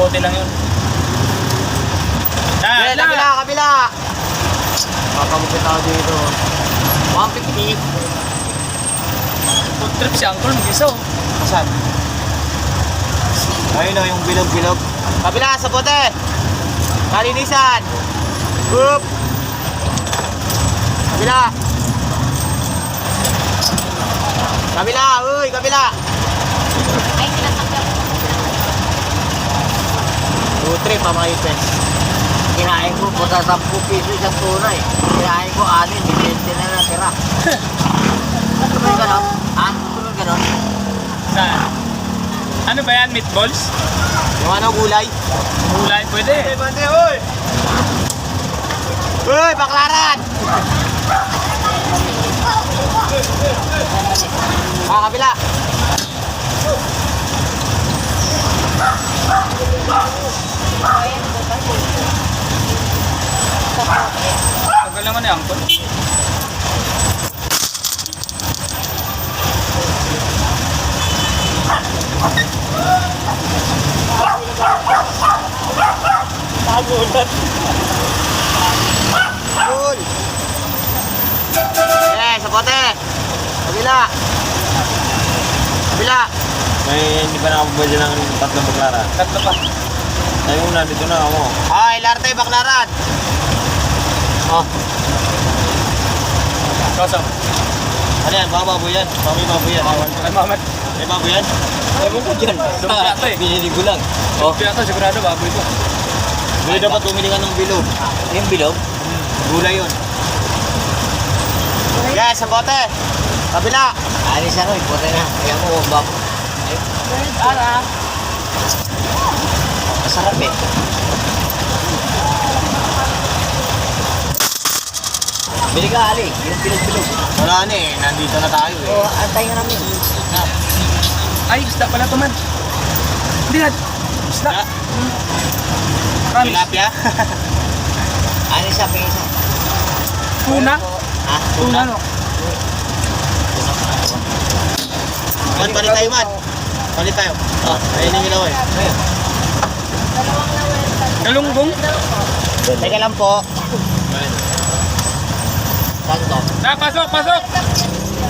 bote lang yun. Yeah, kabila! Papagupit ako dito. 150. Food trip si Uncle, mag-isa oh. Saan? Ayun o, yung bilog-bilog. Kabila, sa bote! Kalinisan! Boop! Kabila! Kabila! Uy! Kabila! Ay, sinasakyan ko. 2-3 pa mga ipes. Kinain ko, pagka 10 piso isang tunay. Kinain ko 6, 20 na natira. Ano ba yung ganon? Ha? Ano ba yung ganon? Saan? Ano ba yan? Meatballs? Yung ano, gulay? Gulay, pwede. Hey, bante, uy! Uy, baklaran! Kabila! Tagal naman ni Uncle. Nagulat. Cool! Eh, sa bote! Kabila! Kabila! Hindi pa nakapabili ng tatlong baklaran. Tatlo pa. Tayo muna, dito na ako. Ay, larte, baklaran! Oh, Soso. ano yan? Mga baboy yan. Mami baboy yan. Ay, mamat. May baboy yan? Ewan ko dyan. Lumpia to eh. Binili ko lang. Lumpia to, sigurado baboy to. Bili dapat bumili ka ng bilog. Yung bilog? Gulay yun. Yes, sa bote! Kabila! Alis ano, ipote na. Kaya mo, babo. Ara. Masarap eh. Bili ka, Ali. Yung bilog-bilog. Wala na eh. Nandito na tayo eh. Oo, antay nga namin. Ay, isda pala to man. Hindi nga. Isda. Ya. Promise. Tilapia? Alis sa pingisa. Tuna. Ha? Tuna no. Man, palit tayo man. Palit tayo. Oh, ayun yung ilaw eh. Galunggong. Teka lang po. Saan to? Pasok, pasok.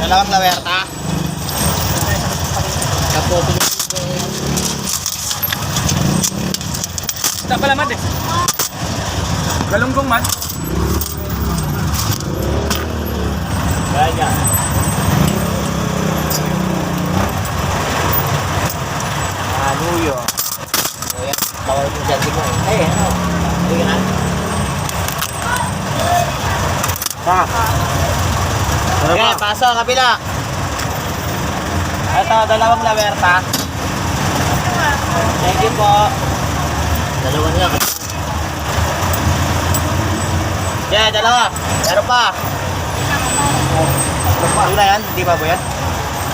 Dalawang lawerta. Kapote. Isda pala mat eh. Galunggong mat. Kaya. Ano yun? Ayan, tawag mo dyan mo eh. Ay, ano? Hindi ka na. Okay, pasok, kabila. Ito, dalawang lawerta. Thank you po. Dalawa niya. Yeah, dalawa. Meron pa. Tuna yan? Hindi ba po yan?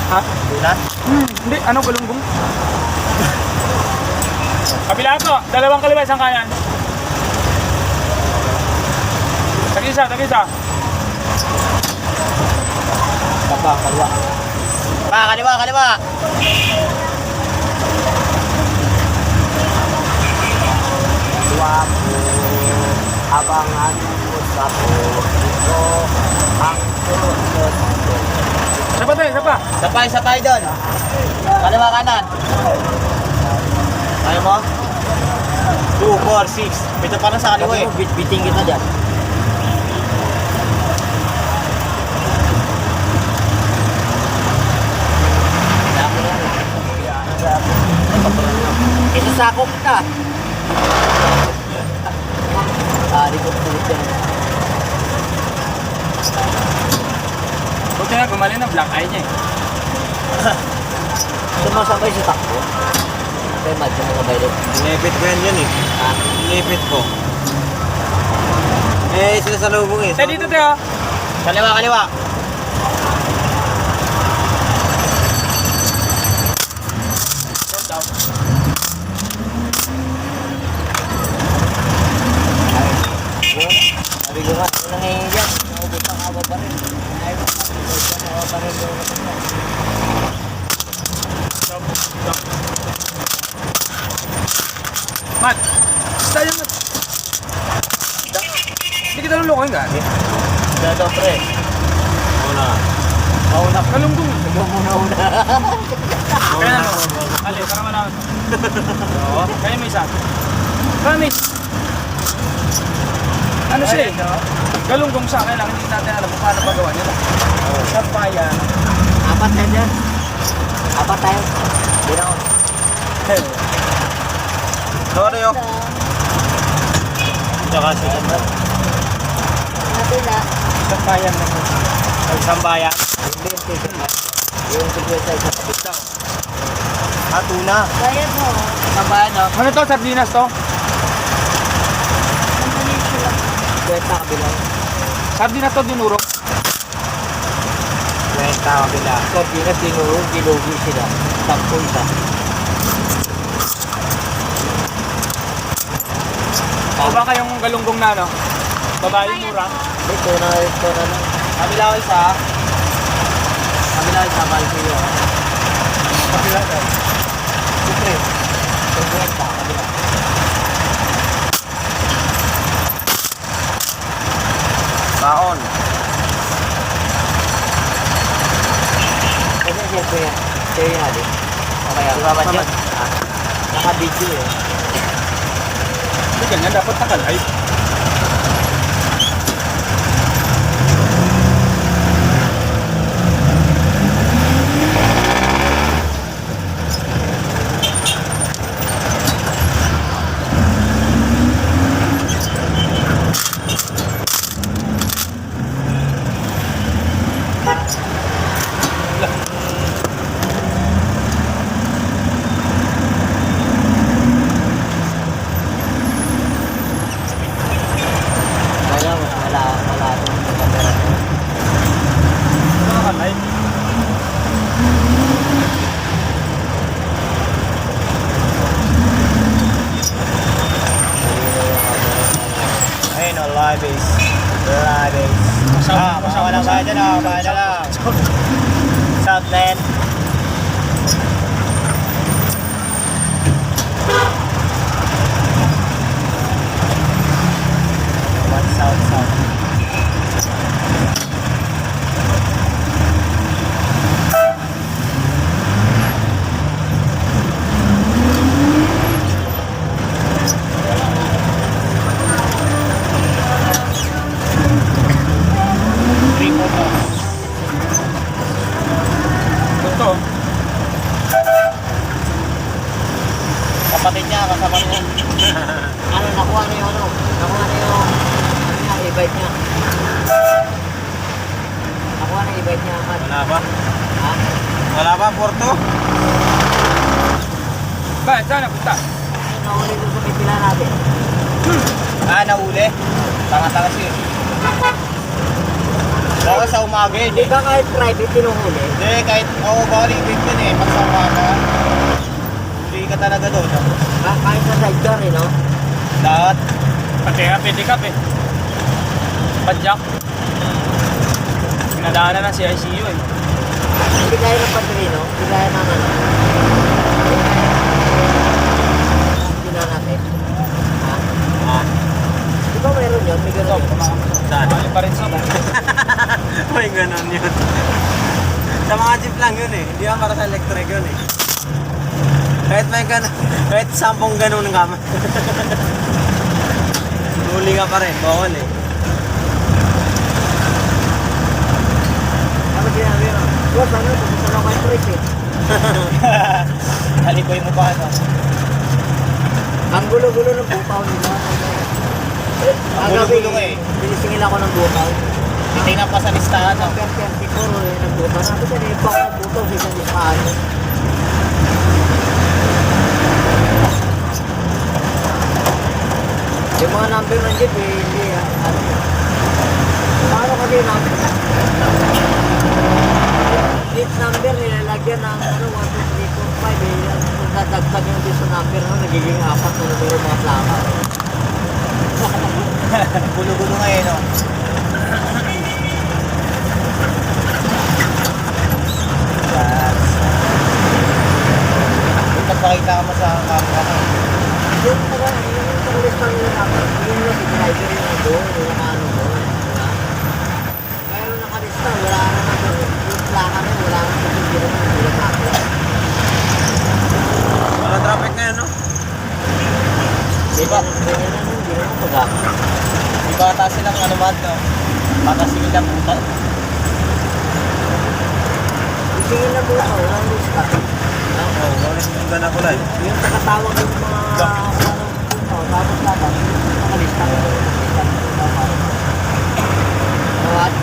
Ha? Tuna? Hindi, ano galunggong? Kabila to, dalawang kaliwa, isang kanan. Tag-isa, tag-isa. Tapa, kalwa. Kaliwa, kaliwa. Wapo, abangan mo sa puso ang tulot. Isa pa tayo, isa pa. Sapay doon. Kaliwa kanan. Kaya mo? 2, 4, 6. Ito pa na sa kaliwa eh. Biting kita dyan. Isasako kita. Di ko tulog yan. Buti na, gumaling na black eye niya eh. Sumasabay sa takbo. Kaya madyo mga bayro. Inipit ko yan eh. Ha? Inipit ko. Eh, sila sa lubong eh. Tayo dito tayo. Kaliwa, kaliwa. Sabi ko nga, ano nangyayari dyan? Naubos ang awa pa rin. Ayaw mo, naubos ang awa pa rin. Mat! Tayo mo. Hindi kita lulukoy nga. Dito, pre. Una. Mauna. Kalunggong. Muna-una. Kaya na mo. Ali, para malaman mo. Oo. Kaya may isa. Promise. Ano siya eh? Galunggong sa akin lang. Hindi natin alam kung paano pagawa nila. Sampayan. Apat na dyan. Apat tayo. Ginaon. Sorry, oh. Tsaka si Ganda. Nabila. Sampayan na mo. Sambayan. Hindi yung ticket na. Yung ticket sa isa kapit lang. Tuna. Bayad mo. Sambayan, no? Ano to? Sardinas to? Peninsula. Kwenta kabilang. Sardinas to dinurok. Kwenta ka bila. Sardinas, dinurong, gilugi sila. Tampo isa. O baka yung galunggong na ano? Babae mura. Ito na lang. Kabila ko isa. Kabila isa, mahal ko yun. Kabila ko. Siyempre. Kwenta, kabila. Baon. Kasi siyempre, sa'yo yan, adi. Okay, ang babad yan. Naka-video eh. Hindi ganyan, dapat nakalive. Wala, wala itong camera. Nakalive. Ayun, no, live is. Live is. Mga lang kaya dyan, kaya na lang. Southland. One south. Three photos. Ito. Kapatid niya, kasama niya. Ano, nakuha na yung ano? Nakuha na yung e-bike niya. Nakuha na e-bike niya, Mat. Wala ba? Ha? Wala ba, Porto? Bakit? Saan napunta? Nahuli doon sa pipila natin. Nahuli. Tanga-tanga siya. Baka sa umaga yun Di eh. ba kahit private tinuhuli? Hindi, kahit ako bali big dun eh. Pag sa umaga, huli ka talaga doon. Kahit sa sidecar eh, no? Lahat. Pati nga, pedicab eh. Padjak. Pinadaanan na si ICU eh. Hindi kaya ng padrino, hindi kaya ng ano. Hindi na natin. Ha? Ah. Di ba meron yun? May gano'n yun. Saan? Mali pa rin sa May ganun yun. Sa mga jeep lang yun eh. Hindi yan para sa electric yun eh. Kahit may ganun, kahit 10 ganun ka. Huli ka pa rin, bawal eh. Ano sinabi mo? Boss, ano? Pupunta na ako yung trip eh. Halikoy mo pa ano. Ang gulo-gulo ng bukaw nila. Ang gulo-gulo nga eh. Sinisingil ako ng bukaw. Titingnan pa sa listahan no? Per 34 eh, ng bukaw. Sabi siya, eh, pa ako ng bukaw sa isang listahan. Yung mga number ng jeep eh, hindi ano. Paano kasi yung number? Jeep number nilalagyan ng ano, 1, 2, 3, 4, 5 eh. Kung dadagdag yung dito number, no, nagiging 4 na numero mga plaka. Gulo-gulo nga eh no? Pagpakita ka mo sa camera mo. Yung Hindi naman pag Di ba ata silang ano man, no? Patasingin lang puta. Tingin na buta, walang lista. Oo, yung gana ko lang. Yung nakatawag yung mga tapos dapat nakalista ko. Tawad.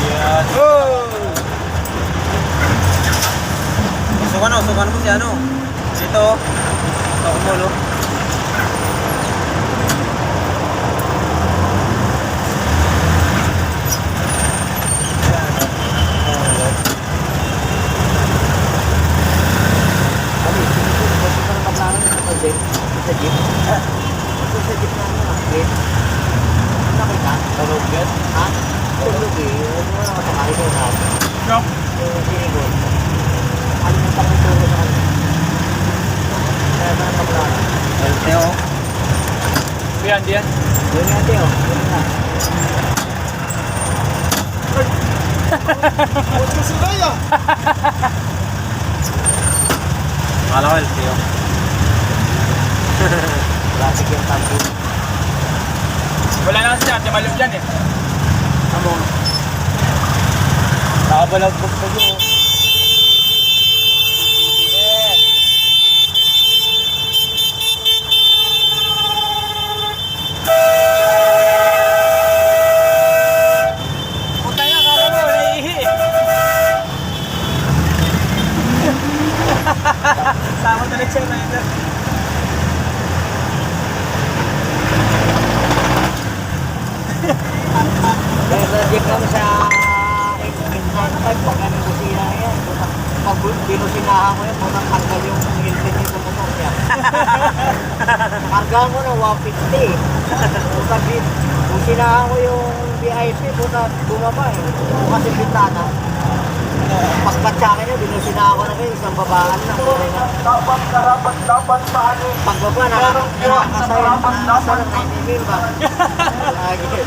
Yan. Sukan mo si ano? Dito. Ako mo, lo. Kami, gusto ko na maglaro sa jeep. Sa jeep. Sa jeep na ano, jeep. Ano nakita? Tulog yan. Ha? Tulog eh. Ano mo na matakari ko na. No? Yung sinigod. Ano yung takong tulog na ano? Kaya na maglaro. Teo. Yan, diyan. Yun nga Teo. Yun nga. Akala ko, Teo. Plastic yung tanki. Wala na kasi dyan, malum dyan eh. Amo. Nakabalag po yun. Puta na, kala mo, naiihi eh. Tama talaga siya, Ryder. Kaya na-jeep kami sa 895 pag kami kusina yan. Pag binusinahan ko yan, munang tanggal yung ngilpin yung pumutok niya. Karga mo na 150. Pag businahan ko yung VIP, puta bumaba eh. Kasi bintana. Pagkatsakin niya, binusinahan ko na kayo, isang babaan na. Pagbaba, nakakasaya ng 90 mil ba? Lagi.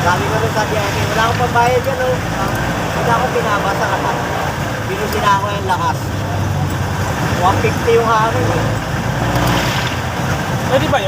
Sabi ko rin sa DIP, wala akong pambayad yan, no? Wala akong pinaba sa kapat. Binusina ko yung lakas. 150 yung akin, eh. Pwede ba